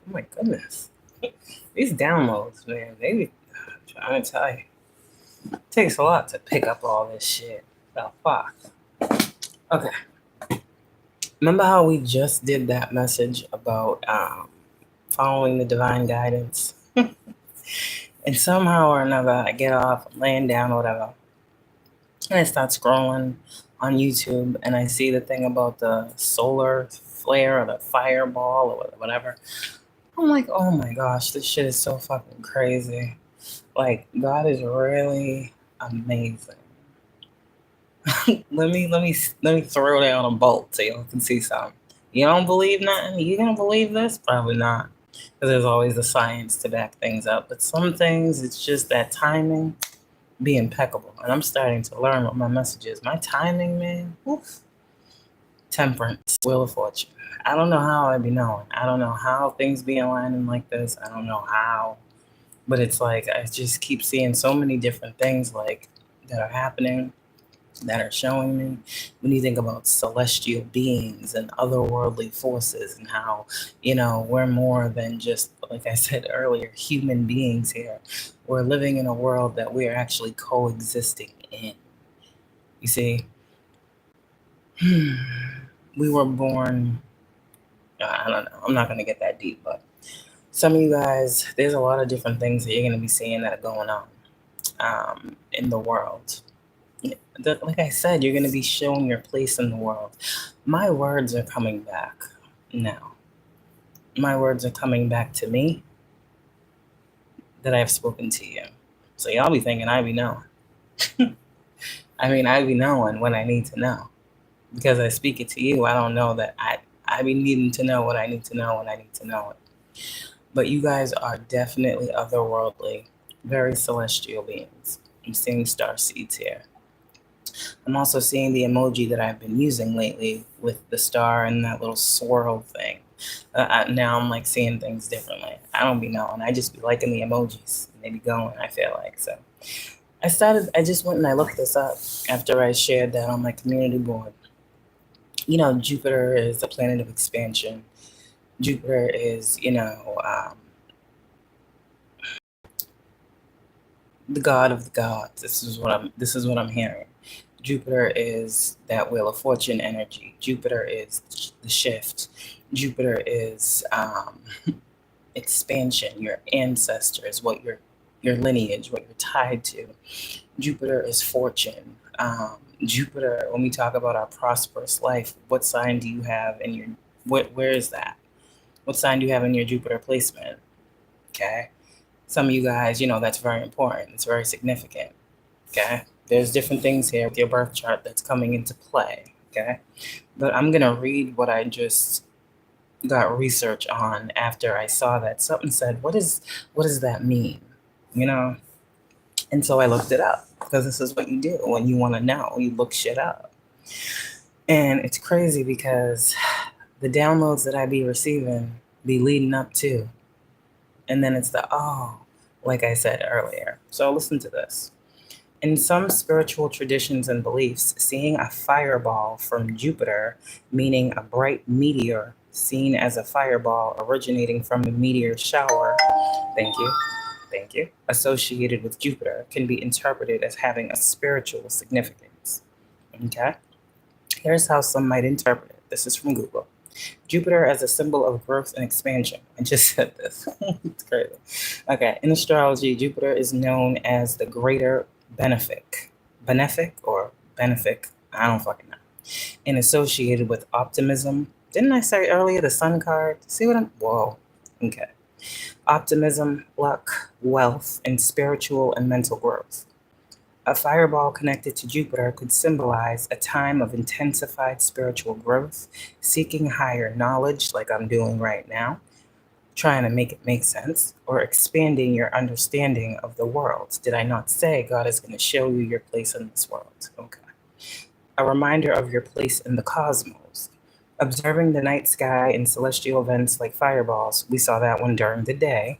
Oh my goodness. These downloads, man, they be trying to tell you. It takes a lot to pick up all this shit. The fuck. Okay. Remember how we just did that message about following the divine guidance? And somehow or another, I get off, I'm laying down or whatever, and I start scrolling on YouTube, and I see the thing about the solar flare or the fireball or whatever. I'm like, oh my gosh, this shit is so fucking crazy. Like, God is really amazing. let me throw down a bolt so y'all can see something. You don't believe nothing? You gonna believe this? Probably not. Because there's always the science to back things up. But some things, it's just that timing be impeccable. And I'm starting to learn what my message is. My timing, man, oof. Temperance, Wheel of Fortune. I don't know how I be knowing. I don't know how things be aligning like this. I don't know how. But it's like I just keep seeing so many different things like that are happening, that are showing me. When you think about celestial beings and otherworldly forces and how, we're more than just, like I said earlier, human beings here. We're living in a world that we're actually coexisting in. You see, we were born, I don't know, I'm not going to get that deep, but some of you guys, there's a lot of different things that you're going to be seeing that are going on in the world. Like I said, you're going to be shown your place in the world. My words are coming back now. My words are coming back to me that I've spoken to you. So y'all be thinking I be knowing. I mean, I be knowing what I need to know. Because I speak it to you, I don't know that I be needing to know what I need to know when I need to know it. But you guys are definitely otherworldly, very celestial beings. I'm seeing starseeds here. I'm also seeing the emoji that I've been using lately with the star and that little swirl thing. Now I'm like seeing things differently. I don't be knowing. I just be liking the emojis. And they be going, I feel like. So I just went and I looked this up after I shared that on my community board. Jupiter is a planet of expansion. Jupiter is, the god of the gods. This is what I'm hearing. Jupiter is that Wheel of Fortune energy. Jupiter is the shift. Jupiter is expansion, your ancestors, what your lineage, what you're tied to. Jupiter is fortune. Jupiter, when we talk about our prosperous life, what sign do you have in your, where is that? What sign do you have in your Jupiter placement? Okay. Some of you guys, that's very important. It's very significant. Okay. There's different things here with your birth chart that's coming into play. Okay. But I'm going to read what I just got research on after I saw that. Something said, what does that mean? And so I looked it up because this is what you do when you want to know. You look shit up. And it's crazy because the downloads that I be receiving be leading up to. And then it's like I said earlier. So listen to this. In some spiritual traditions and beliefs, seeing a fireball from Jupiter, meaning a bright meteor seen as a fireball originating from a meteor shower, thank you, associated with Jupiter, can be interpreted as having a spiritual significance. Okay? Here's how some might interpret it. This is from Google. Jupiter as a symbol of growth and expansion. I just said this. It's crazy. Okay, in astrology, Jupiter is known as the greater benefic. Benefic or benefic? I don't fucking know. And associated with optimism. Didn't I say earlier the sun card? See what I'm... Whoa. Okay. Optimism, luck, wealth, and spiritual and mental growth. A fireball connected to Jupiter could symbolize a time of intensified spiritual growth, seeking higher knowledge, like I'm doing right now, trying to make it make sense, or expanding your understanding of the world. Did I not say God is going to show you your place in this world? Okay. A reminder of your place in the cosmos. Observing the night sky and celestial events like fireballs, we saw that one during the day,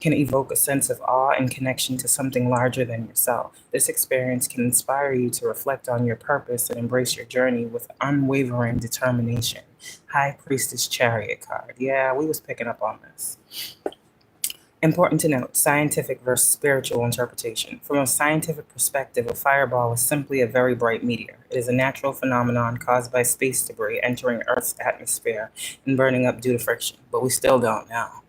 can evoke a sense of awe and connection to something larger than yourself. This experience can inspire you to reflect on your purpose and embrace your journey with unwavering determination. High Priestess Chariot card. Yeah, we was picking up on this. Important to note, scientific versus spiritual interpretation. From a scientific perspective, a fireball is simply a very bright meteor. It is a natural phenomenon caused by space debris entering Earth's atmosphere and burning up due to friction. But we still don't know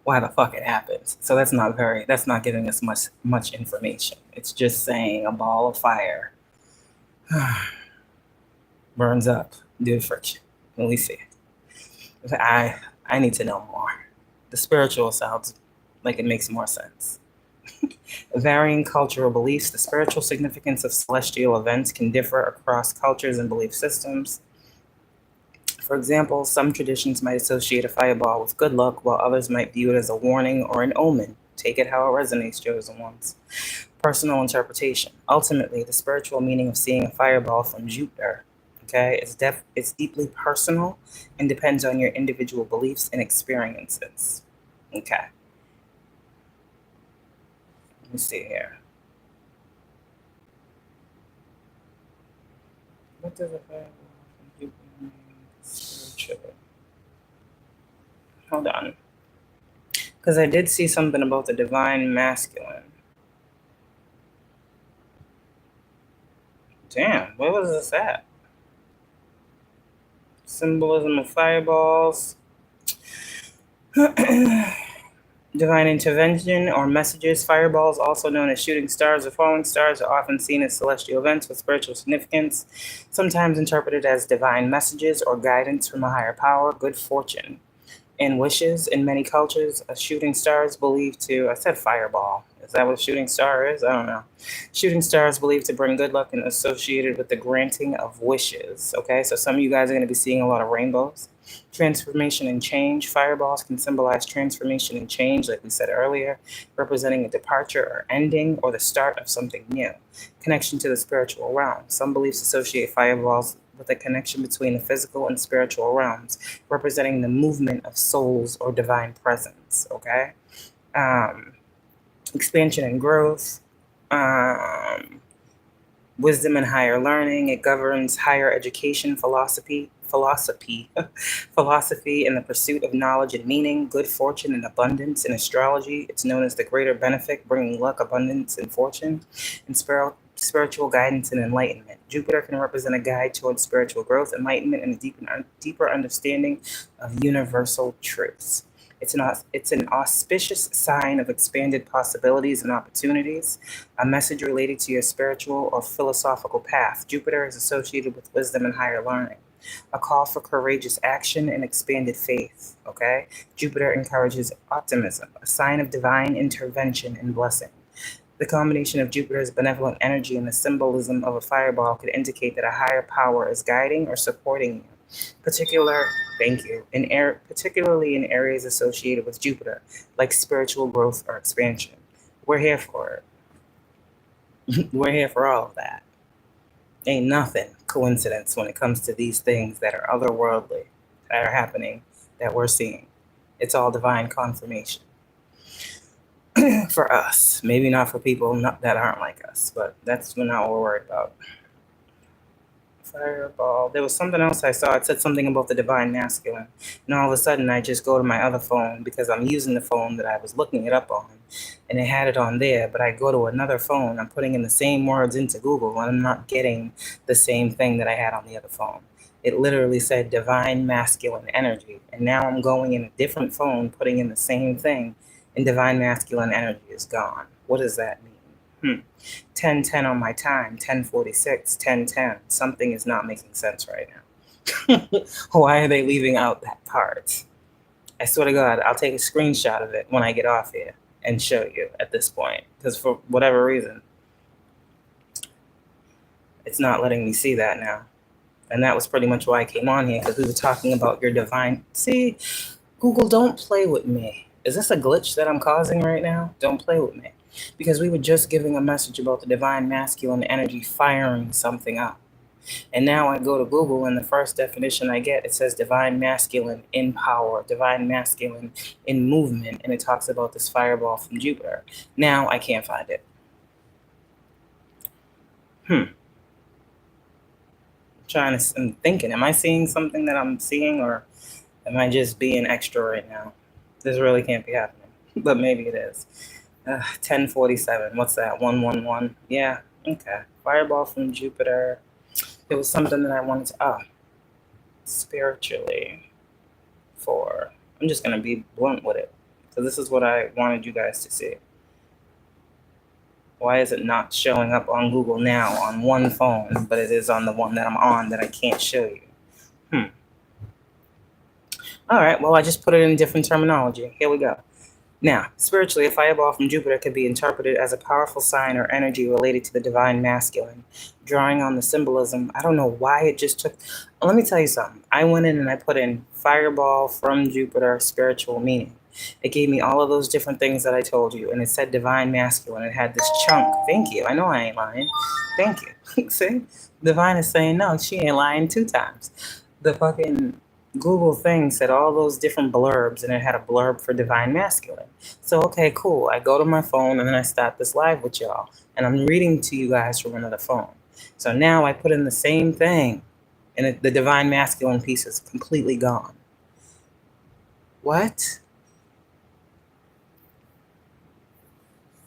why the fuck it happens. So that's not giving us much information. It's just saying a ball of fire burns up due to friction. Let me see. I need to know more. The spiritual sounds like it makes more sense. Varying cultural beliefs. The spiritual significance of celestial events can differ across cultures and belief systems. For example, some traditions might associate a fireball with good luck, while others might view it as a warning or an omen. Take it how it resonates, chosen ones. Personal interpretation. Ultimately, the spiritual meaning of seeing a fireball from Jupiter, okay, it's deeply personal and depends on your individual beliefs and experiences. Okay. Let me see here. What does a fireball from Jupiter mean? Spiritual. Hold on. Because I did see something about the divine masculine. Damn, where was this at? Symbolism of fireballs. Divine intervention or messages. Fireballs, also known as shooting stars or falling stars, are often seen as celestial events with spiritual significance, sometimes interpreted as divine messages or guidance from a higher power, good fortune, and wishes. In many cultures, a shooting star is believed to, I said fireball. Is that what a shooting star is? I don't know. Shooting star is believed to bring good luck and associated with the granting of wishes. Okay, so some of you guys are going to be seeing a lot of rainbows. Transformation and change. Fireballs can symbolize transformation and change, like we said earlier, representing a departure or ending or the start of something new. Connection to the spiritual realm. Some beliefs associate fireballs with a connection between the physical and spiritual realms, representing the movement of souls or divine presence. Okay. Expansion and growth. Wisdom and higher learning. It governs higher education, philosophy and the pursuit of knowledge and meaning, good fortune and abundance. In astrology, it's known as the greater benefic, bringing luck, abundance, and fortune. And spiritual guidance and enlightenment. Jupiter can represent a guide towards spiritual growth, enlightenment, and a deeper understanding of universal truths. It's an auspicious sign of expanded possibilities and opportunities, a message related to your spiritual or philosophical path. Jupiter is associated with wisdom and higher learning, a call for courageous action and expanded faith. Okay? Jupiter encourages optimism, a sign of divine intervention and blessing. The combination of Jupiter's benevolent energy and the symbolism of a fireball could indicate that a higher power is guiding or supporting you. Particularly in areas associated with Jupiter, like spiritual growth or expansion. We're here for it. We're here for all of that. Ain't nothing coincidence when it comes to these things that are otherworldly, that are happening, that we're seeing. It's all divine confirmation. For us. Maybe not for people that aren't like us, but that's not what we're worried about. Fireball. There was something else I saw. It said something about the divine masculine. And all of a sudden, I just go to my other phone because I'm using the phone that I was looking it up on. And it had it on there. But I go to another phone. I'm putting in the same words into Google. And I'm not getting the same thing that I had on the other phone. It literally said divine masculine energy. And now I'm going in a different phone, putting in the same thing. And divine masculine energy is gone. What does that mean? 10:10 on my time, 10:46, 10:10. Something is not making sense right now. Why are they leaving out that part? I swear to God, I'll take a screenshot of it when I get off here and show you at this point. Because for whatever reason, it's not letting me see that now. And that was pretty much why I came on here, because we were talking about your divine... See, Google, don't play with me. Is this a glitch that I'm causing right now? Don't play with me. Because we were just giving a message about the divine masculine energy firing something up. And now I go to Google, and the first definition I get, it says divine masculine in power, divine masculine in movement, and it talks about this fireball from Jupiter. Now I can't find it. I'm thinking, am I seeing something that I'm seeing, or am I just being extra right now? This really can't be happening, but maybe it is. 1047, what's that? 111. Yeah, okay. Fireball from Jupiter. It was something that I wanted to, spiritually I'm just going to be blunt with it. So this is what I wanted you guys to see. Why is it not showing up on Google now on one phone, but it is on the one that I'm on that I can't show you? All right, well, I just put it in different terminology. Here we go. Now, spiritually, a fireball from Jupiter could be interpreted as a powerful sign or energy related to the divine masculine, drawing on the symbolism. I don't know why it just took. Let me tell you something. I went in and I put in fireball from Jupiter, spiritual meaning. It gave me all of those different things that I told you, and it said divine masculine. It had this chunk. Thank you. I know I ain't lying. Thank you. See? Divine is saying no, she ain't lying 2 times. The fucking Google thing said all those different blurbs, and it had a blurb for divine masculine. So, okay, cool. I go to my phone, and then I start this live with y'all, and I'm reading to you guys from another phone. So now I put in the same thing, and the divine masculine piece is completely gone. What?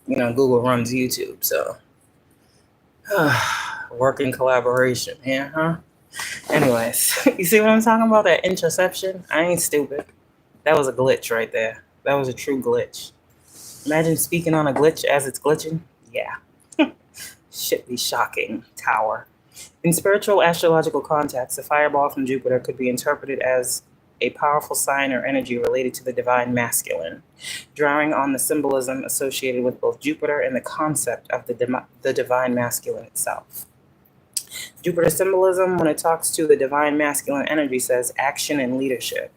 You know, Google runs YouTube, so working collaboration, yeah, huh? Anyways, you see what I'm talking about? That interception? I ain't stupid. That was a glitch right there. That was a true glitch. Imagine speaking on a glitch as it's glitching. Yeah. Should be shocking. Tower. In spiritual astrological context, a fireball from Jupiter could be interpreted as a powerful sign or energy related to the divine masculine, drawing on the symbolism associated with both Jupiter and the concept of the divine masculine itself. Jupiter symbolism, when it talks to the divine masculine energy, says action and leadership.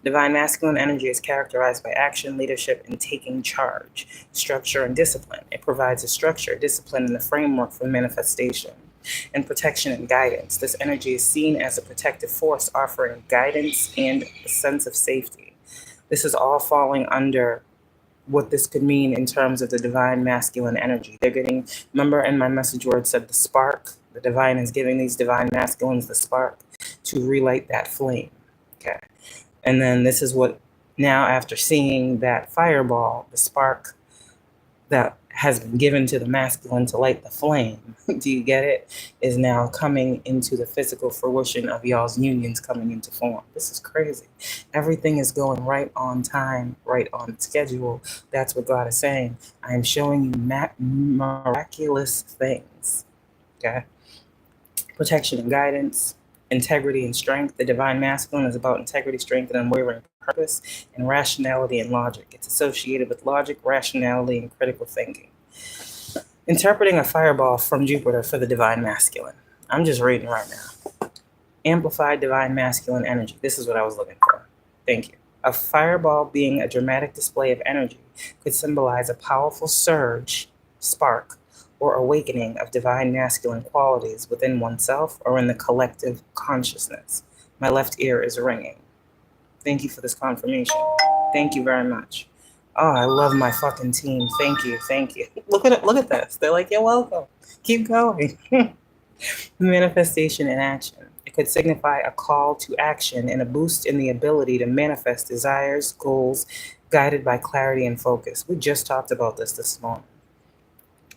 Divine masculine energy is characterized by action, leadership, and taking charge, structure, and discipline. It provides a structure, discipline, and the framework for manifestation. And protection and guidance. This energy is seen as a protective force offering guidance and a sense of safety. This is all falling under what this could mean in terms of the divine masculine energy. They're getting, remember in my message where it said the spark, the divine is giving these divine masculines the spark to relight that flame. Okay. And then this is what, now after seeing that fireball, the spark that has been given to the masculine to light the flame, do you get it, is now coming into the physical fruition of y'all's unions coming into form. This is crazy. Everything is going right on time, right on schedule. That's what God is saying. I am showing you miraculous things. Okay? Protection and guidance, integrity and strength. The divine masculine is about integrity, strength, and unwavering purpose, and rationality and logic. It's associated with logic, rationality, and critical thinking. Interpreting a fireball from Jupiter for the divine masculine. I'm just reading right now. Amplified divine masculine energy. This is what I was looking for. Thank you. A fireball being a dramatic display of energy could symbolize a powerful surge, spark, or awakening of divine masculine qualities within oneself or in the collective consciousness. My left ear is ringing. Thank you for this confirmation. Thank you very much. Oh, I love my fucking team. Thank you. Thank you. Look at it. Look at this. They're like, you're welcome. Keep going. Manifestation in action. It could signify a call to action and a boost in the ability to manifest desires, goals, guided by clarity and focus. We just talked about this morning.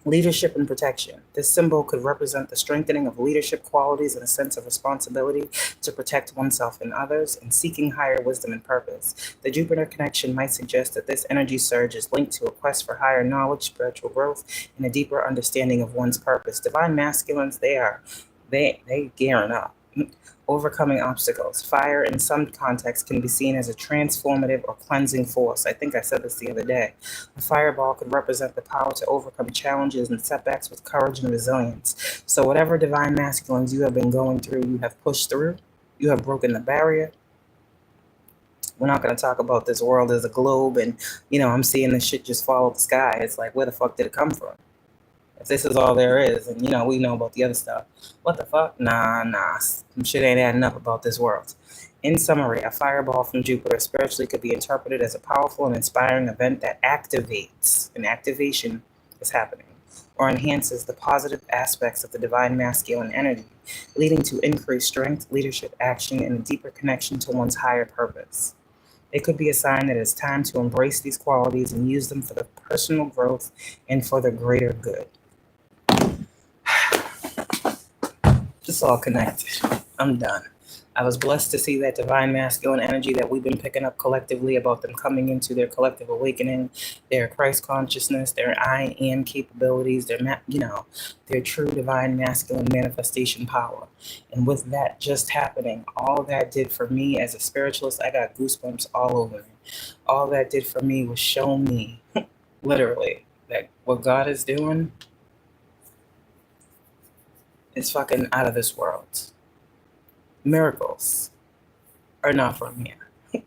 Leadership and protection. This symbol could represent the strengthening of leadership qualities and a sense of responsibility to protect oneself and others, and seeking higher wisdom and purpose. The Jupiter connection might suggest that this energy surge is linked to a quest for higher knowledge, spiritual growth, and a deeper understanding of one's purpose. Divine masculines, they gearing up. Overcoming obstacles. Fire in some contexts can be seen as a transformative or cleansing force. I think I said this the other day. A fireball could represent the power to overcome challenges and setbacks with courage and resilience. So whatever divine masculines you have been going through, you have pushed through, you have broken the barrier. We're not going to talk about this world as a globe and, I'm seeing this shit just fall out the sky. It's like, where the fuck did it come from? If this is all there is, and we know about the other stuff, what the fuck? Nah. Some shit ain't adding up about this world. In summary, a fireball from Jupiter spiritually could be interpreted as a powerful and inspiring event that activates, an activation is happening, or enhances the positive aspects of the divine masculine energy, leading to increased strength, leadership, action, and a deeper connection to one's higher purpose. It could be a sign that it's time to embrace these qualities and use them for the personal growth and for the greater good. It's all connected. I'm done. I was blessed to see that divine masculine energy that we've been picking up collectively about them coming into their collective awakening, their Christ consciousness, their I am capabilities, their true divine masculine manifestation power. And with that just happening, all that did for me as a spiritualist, I got goosebumps all over me. All that did for me was show me, literally, that what God is doing is fucking out of this world. Miracles are not from here.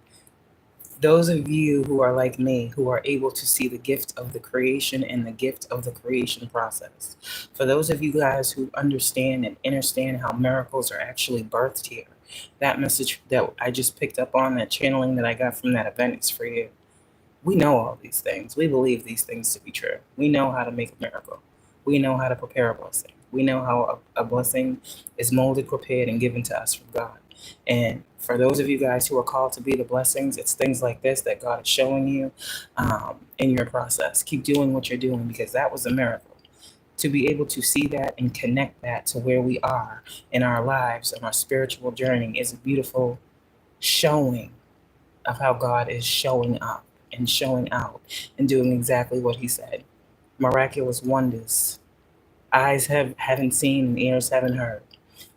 Those of you who are like me, who are able to see the gift of the creation and the gift of the creation process. For those of you guys who understand and understand how miracles are actually birthed here, that message that I just picked up on, that channeling that I got from that event is for you. We know all these things. We believe these things to be true. We know how to make a miracle. We know how to prepare a blessing. We know how a blessing is molded, prepared, and given to us from God. And for those of you guys who are called to be the blessings, it's things like this that God is showing you in your process. Keep doing what you're doing, because that was a miracle. To be able to see that and connect that to where we are in our lives and our spiritual journey is a beautiful showing of how God is showing up and showing out and doing exactly what he said. Miraculous wonders. Eyes haven't seen and ears haven't heard.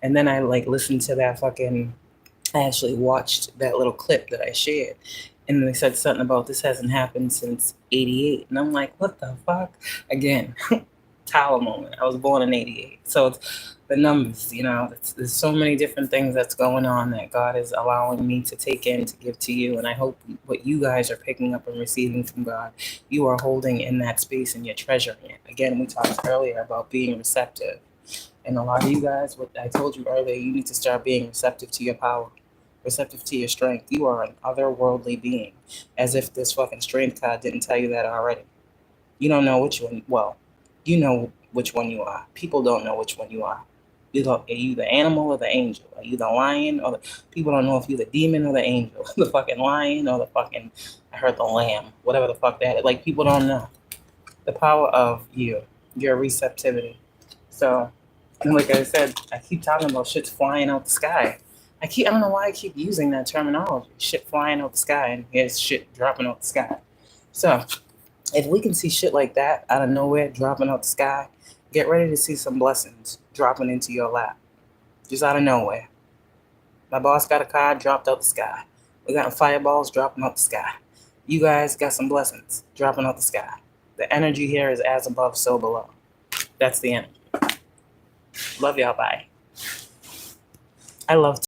And then I listened to that I actually watched that little clip that I shared. And they said something about this hasn't happened since 88. And I'm like, what the fuck? Again, Tower moment. I was born in 88. So it's the numbers, there's so many different things that's going on that God is allowing me to take in to give to you. And I hope what you guys are picking up and receiving from God, you are holding in that space and you're treasuring it. Again, we talked earlier about being receptive. And a lot of you guys, what I told you earlier, you need to start being receptive to your power, receptive to your strength. You are an otherworldly being. As if this fucking strength card didn't tell you that already. You don't know which one. Well, you know which one you are. People don't know which one you are. Are you the animal or the angel? Are you the lion or people don't know if you're the demon or the angel, the fucking lion or the fucking, I heard the lamb, whatever the fuck that is. People don't know the power of your receptivity. So, and like I said, I keep talking about shit's flying out the sky. I don't know why I keep using that terminology. Shit flying out the sky, and here's shit dropping out the sky. So, if we can see shit like that out of nowhere dropping out the sky, get ready to see some blessings dropping into your lap. Just out of nowhere. My boss got a car dropped out the sky. We got fireballs dropping out the sky. You guys got some blessings dropping out the sky. The energy here is as above, so below. That's the energy. Love y'all. Bye. I love